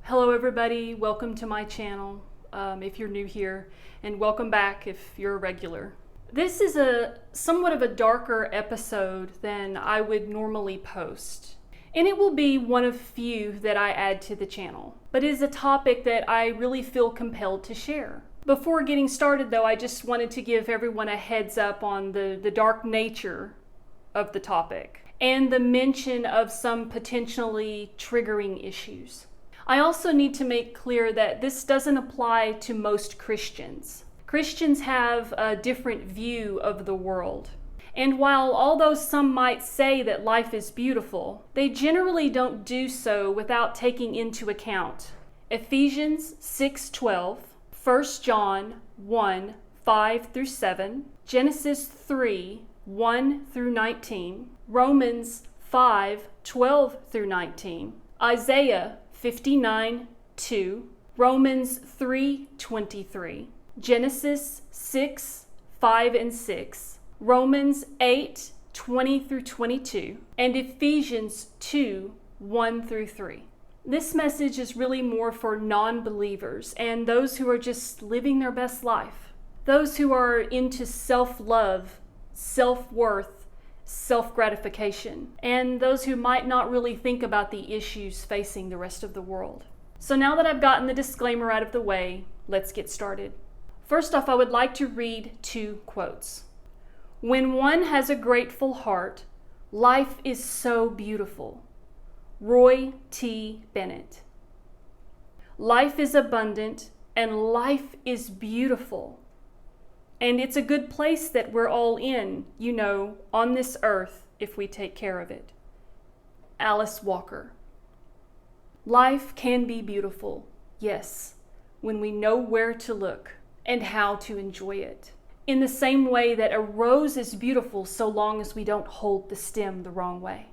Hello everybody, welcome to my channel if you're new here, and welcome back if you're a regular. This is somewhat of a darker episode than I would normally post, and it will be one of few that I add to the channel, but it is a topic that I really feel compelled to share. Before getting started though, I just wanted to give everyone a heads up on the dark nature of the topic and the mention of some potentially triggering issues. I also need to make clear that this doesn't apply to most Christians. Christians have a different view of the world. And while although some might say that life is beautiful, they generally don't do so without taking into account Ephesians 6:12, 1 John 1:5-7, Genesis 3:1-19, Romans 5:12-19, Isaiah 59:2, Romans 3:23, Genesis 6:5-6, Romans 8:20-22, and Ephesians 2:1-3. This message is really more for non-believers and those who are just living their best life, those who are into self-love, self-worth, self-gratification, and those who might not really think about the issues facing the rest of the world. So now that I've gotten the disclaimer out of the way, let's get started. First off, I would like to read two quotes. "When one has a grateful heart, life is so beautiful." Roy T. Bennett. "Life is abundant and life is beautiful. And it's a good place that we're all in, on this earth, if we take care of it." Alice Walker. "Life can be beautiful, yes, when we know where to look and how to enjoy it. In the same way that a rose is beautiful so long as we don't hold the stem the wrong way.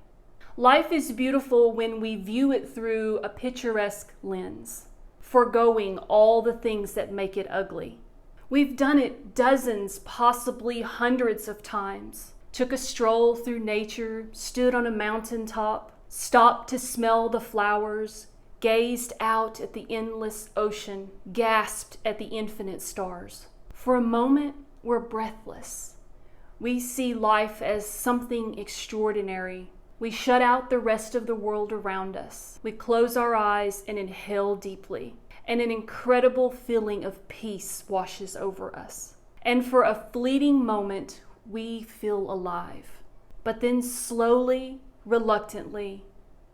Life is beautiful when we view it through a picturesque lens, foregoing all the things that make it ugly. We've done it dozens, possibly hundreds of times. Took a stroll through nature, stood on a mountaintop, stopped to smell the flowers, gazed out at the endless ocean, gasped at the infinite stars. For a moment, we're breathless. We see life as something extraordinary. We shut out the rest of the world around us. We close our eyes and inhale deeply, and an incredible feeling of peace washes over us. And for a fleeting moment, we feel alive. But then slowly, reluctantly,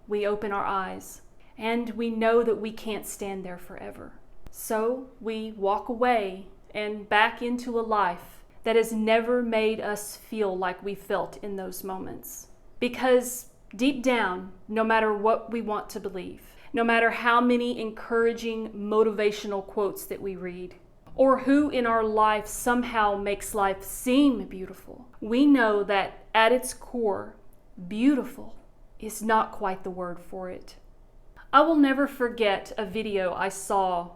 we open our eyes, and we know that we can't stand there forever. So we walk away and back into a life that has never made us feel like we felt in those moments. Because deep down, no matter what we want to believe, no matter how many encouraging motivational quotes that we read, or who in our life somehow makes life seem beautiful, we know that at its core, beautiful is not quite the word for it. I will never forget a video I saw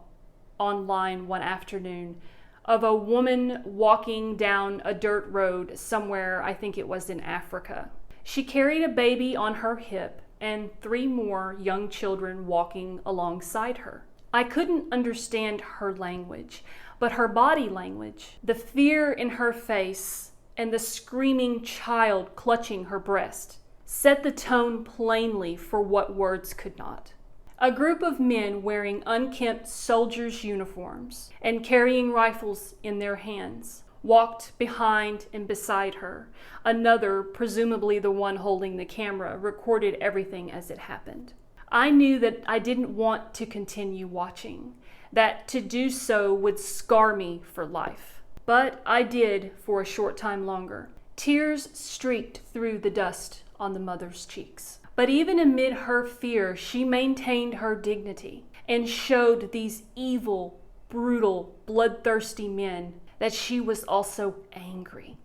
online one afternoon of a woman walking down a dirt road somewhere, I think it was in Africa. She carried a baby on her hip and 3 more young children walking alongside her. I couldn't understand her language, but her body language, the fear in her face, and the screaming child clutching her breast, set the tone plainly for what words could not. A group of men wearing unkempt soldiers' uniforms and carrying rifles in their hands walked behind and beside her. Another, presumably the one holding the camera, recorded everything as it happened. I knew that I didn't want to continue watching, that to do so would scar me for life. But I did for a short time longer. Tears streaked through the dust on the mother's cheeks. But even amid her fear, she maintained her dignity and showed these evil, brutal, bloodthirsty men that she was also angry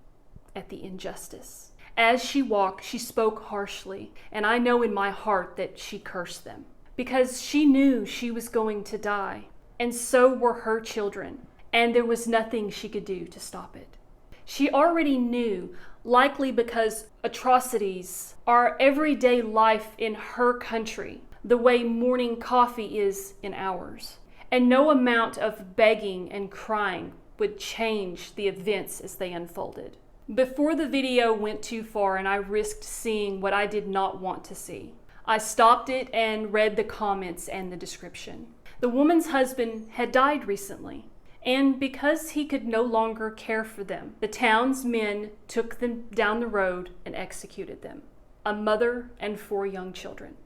at the injustice. As she walked, she spoke harshly, and I know in my heart that she cursed them, because she knew she was going to die, and so were her children, and there was nothing she could do to stop it. She already knew, likely because atrocities are everyday life in her country, the way morning coffee is in ours. And no amount of begging and crying would change the events as they unfolded. Before the video went too far and I risked seeing what I did not want to see, I stopped it and read the comments and the description. The woman's husband had died recently, and because he could no longer care for them, the town's men took them down the road and executed them, a mother and 4 young children.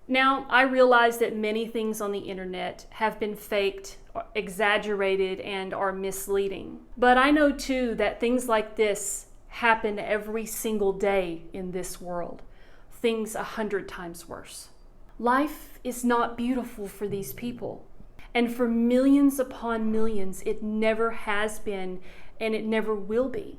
Now, I realize that many things on the internet have been faked, exaggerated, and are misleading. But I know too that things like this happen every single day in this world. Things 100 times worse. Life is not beautiful for these people. And for millions upon millions, it never has been and it never will be.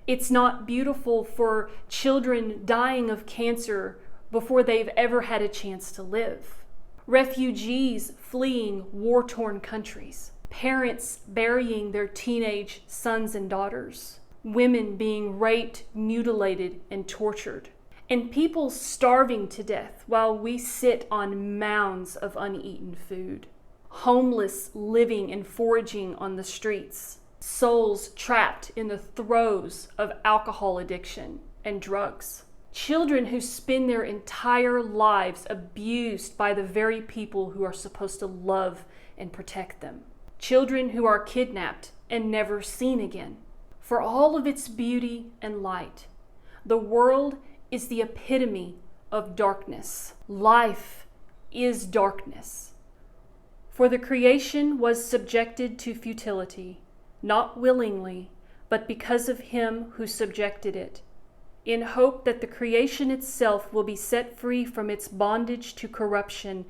It's not beautiful for children dying of cancer before they've ever had a chance to live. Refugees fleeing war-torn countries. Parents burying their teenage sons and daughters. Women being raped, mutilated, and tortured. And people starving to death while we sit on mounds of uneaten food. Homeless living and foraging on the streets. Souls trapped in the throes of alcohol addiction and drugs. Children who spend their entire lives abused by the very people who are supposed to love and protect them. Children who are kidnapped and never seen again. For all of its beauty and light, the world is the epitome of darkness. Life is darkness. For the creation was subjected to futility, not willingly, but because of him who subjected it, in hope that the creation itself will be set free from its bondage to corruption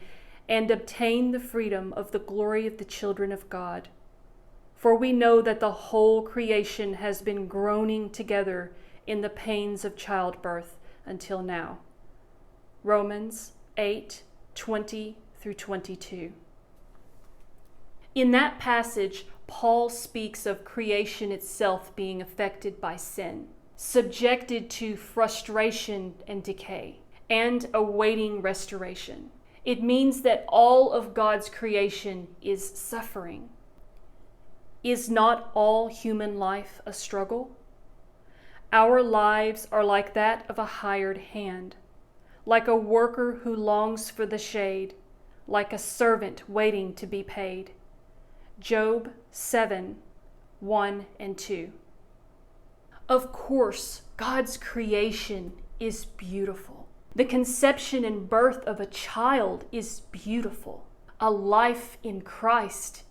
and obtain the freedom of the glory of the children of God. For we know that the whole creation has been groaning together in the pains of childbirth until now. Romans 8:20-22. In that passage, Paul speaks of creation itself being affected by sin, subjected to frustration and decay, and awaiting restoration. It means that all of God's creation is suffering. Is not all human life a struggle? Our lives are like that of a hired hand, like a worker who longs for the shade, like a servant waiting to be paid. Job 7:1-2. Of course, God's creation is beautiful. The conception and birth of a child is beautiful. A life in Christ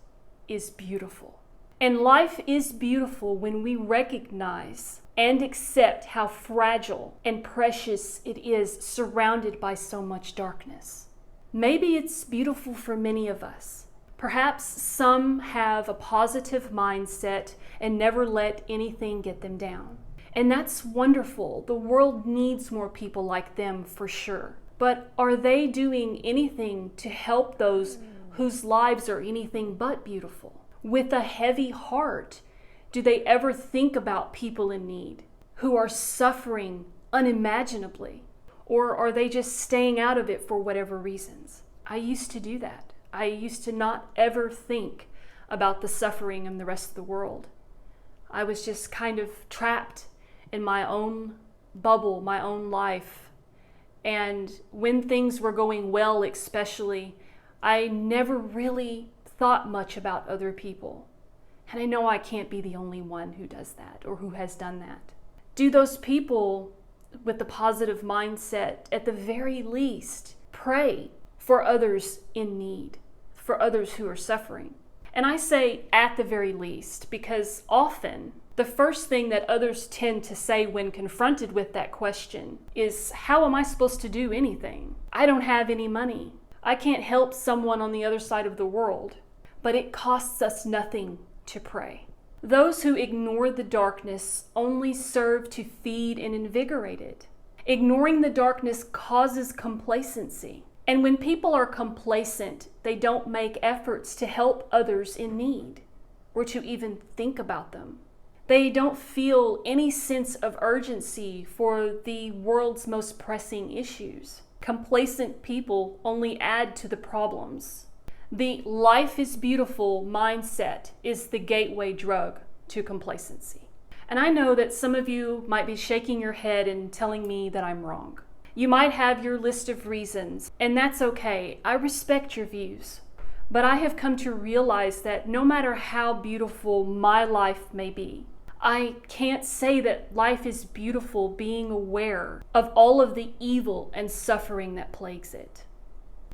is beautiful. And life is beautiful when we recognize and accept how fragile and precious it is surrounded by so much darkness. Maybe it's beautiful for many of us. Perhaps some have a positive mindset and never let anything get them down. And that's wonderful. The world needs more people like them for sure. But are they doing anything to help those whose lives are anything but beautiful? With a heavy heart, do they ever think about people in need who are suffering unimaginably? Or are they just staying out of it for whatever reasons? I used to do that. I used to not ever think about the suffering in the rest of the world. I was just kind of trapped in my own bubble, my own life. And when things were going well, especially, I never really thought much about other people. And I know I can't be the only one who does that or who has done that. Do those people with the positive mindset, at the very least, pray for others in need, for others who are suffering? And I say at the very least because often the first thing that others tend to say when confronted with that question is, how am I supposed to do anything? I don't have any money. I can't help someone on the other side of the world. But it costs us nothing to pray. Those who ignore the darkness only serve to feed and invigorate it. Ignoring the darkness causes complacency. And when people are complacent, they don't make efforts to help others in need or to even think about them. They don't feel any sense of urgency for the world's most pressing issues. Complacent people only add to the problems. The life is beautiful mindset is the gateway drug to complacency. And I know that some of you might be shaking your head and telling me that I'm wrong. You might have your list of reasons, and that's okay. I respect your views. But I have come to realize that no matter how beautiful my life may be, I can't say that life is beautiful being aware of all of the evil and suffering that plagues it.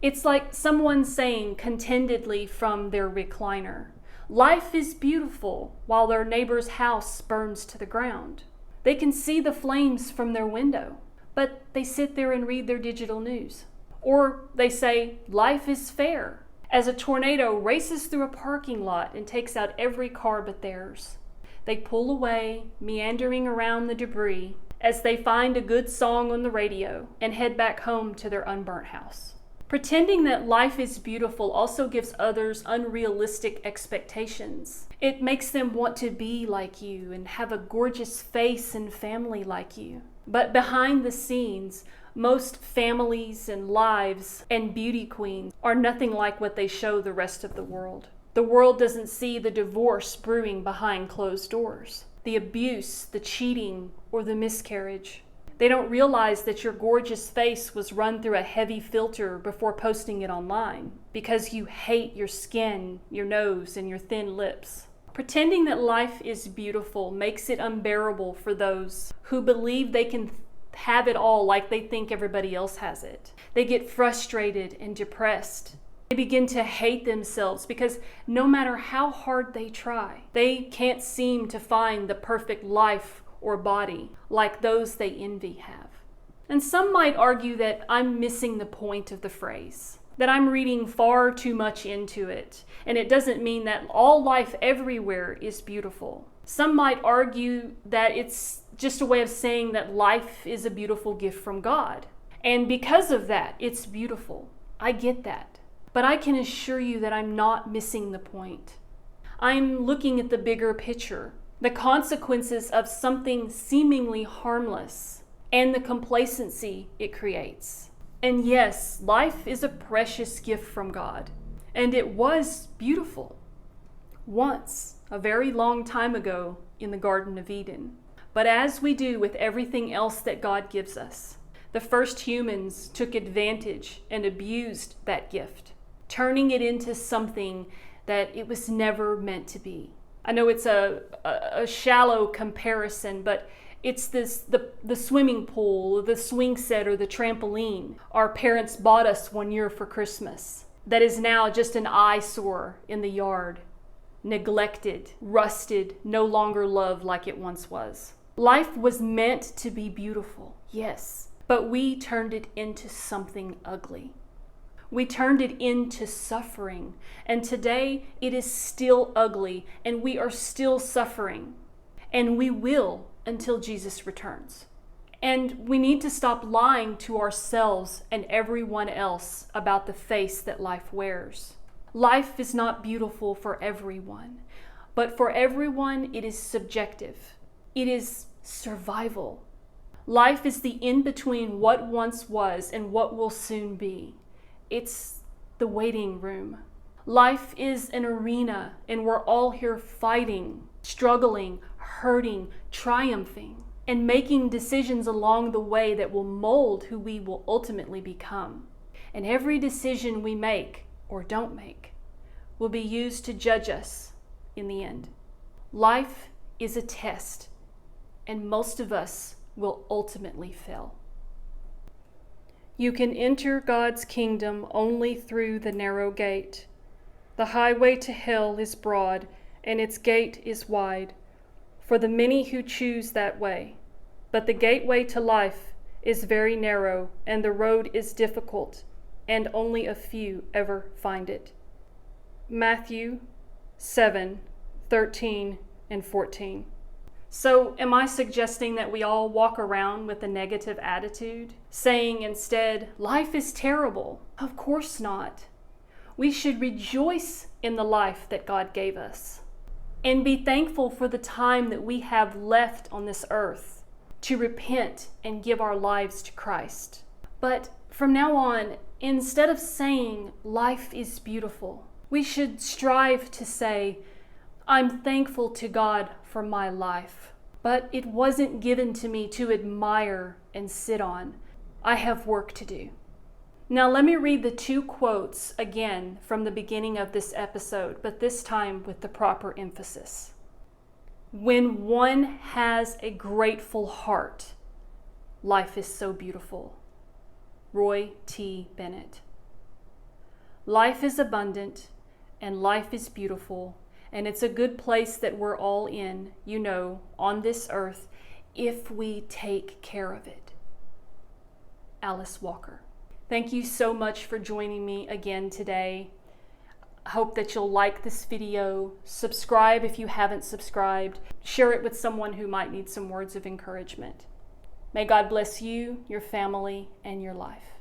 It's like someone saying contentedly from their recliner, life is beautiful while their neighbor's house burns to the ground. They can see the flames from their window, but they sit there and read their digital news. Or they say, life is fair, as a tornado races through a parking lot and takes out every car but theirs. They pull away, meandering around the debris, as they find a good song on the radio and head back home to their unburnt house. Pretending that life is beautiful also gives others unrealistic expectations. It makes them want to be like you and have a gorgeous face and family like you. But behind the scenes, most families and lives and beauty queens are nothing like what they show the rest of the world. The world doesn't see the divorce brewing behind closed doors, the abuse, the cheating, or the miscarriage. They don't realize that your gorgeous face was run through a heavy filter before posting it online because you hate your skin, your nose, and your thin lips. Pretending that life is beautiful makes it unbearable for those who believe they can have it all like they think everybody else has it. They get frustrated and depressed. They begin to hate themselves because no matter how hard they try, they can't seem to find the perfect life or body like those they envy have. And some might argue that I'm missing the point of the phrase, that I'm reading far too much into it, and it doesn't mean that all life everywhere is beautiful. Some might argue that it's just a way of saying that life is a beautiful gift from God, and because of that, it's beautiful. I get that. But I can assure you that I'm not missing the point. I'm looking at the bigger picture, the consequences of something seemingly harmless, and the complacency it creates. And yes, life is a precious gift from God, and it was beautiful. Once, a very long time ago, in the Garden of Eden. But as we do with everything else that God gives us, the first humans took advantage and abused that gift, turning it into something that it was never meant to be. I know it's a shallow comparison, but it's the swimming pool, the swing set, or the trampoline our parents bought us one year for Christmas that is now just an eyesore in the yard, neglected, rusted, no longer loved like it once was. Life was meant to be beautiful, yes, but we turned it into something ugly. We turned it into suffering, and today it is still ugly, and we are still suffering, and we will until Jesus returns. And we need to stop lying to ourselves and everyone else about the face that life wears. Life is not beautiful for everyone, but for everyone it is subjective. It is survival. Life is the in-between what once was and what will soon be. It's the waiting room. Life is an arena, and we're all here fighting, struggling, hurting, triumphing, and making decisions along the way that will mold who we will ultimately become. And every decision we make or don't make will be used to judge us in the end. Life is a test, and most of us will ultimately fail. You can enter God's kingdom only through the narrow gate. The highway to hell is broad, and its gate is wide, for the many who choose that way. But the gateway to life is very narrow, and the road is difficult, and only a few ever find it. Matthew 7:13 and 14. So am I suggesting that we all walk around with a negative attitude, saying instead, life is terrible? Of course not. We should rejoice in the life that God gave us and be thankful for the time that we have left on this earth to repent and give our lives to Christ. But From now on, instead of saying life is beautiful, we should strive to say, I'm thankful to God for my life, but it wasn't given to me to admire and sit on. I have work to do. Now let me read the 2 quotes again from the beginning of this episode, but this time with the proper emphasis. When one has a grateful heart, life is so beautiful. Roy T. Bennett. Life is abundant and life is beautiful, and it's a good place that we're all in, on this earth, if we take care of it. Alice Walker. Thank you so much for joining me again today. I hope that you'll like this video, subscribe if you haven't subscribed, share it with someone who might need some words of encouragement. May God bless you, your family, and your life.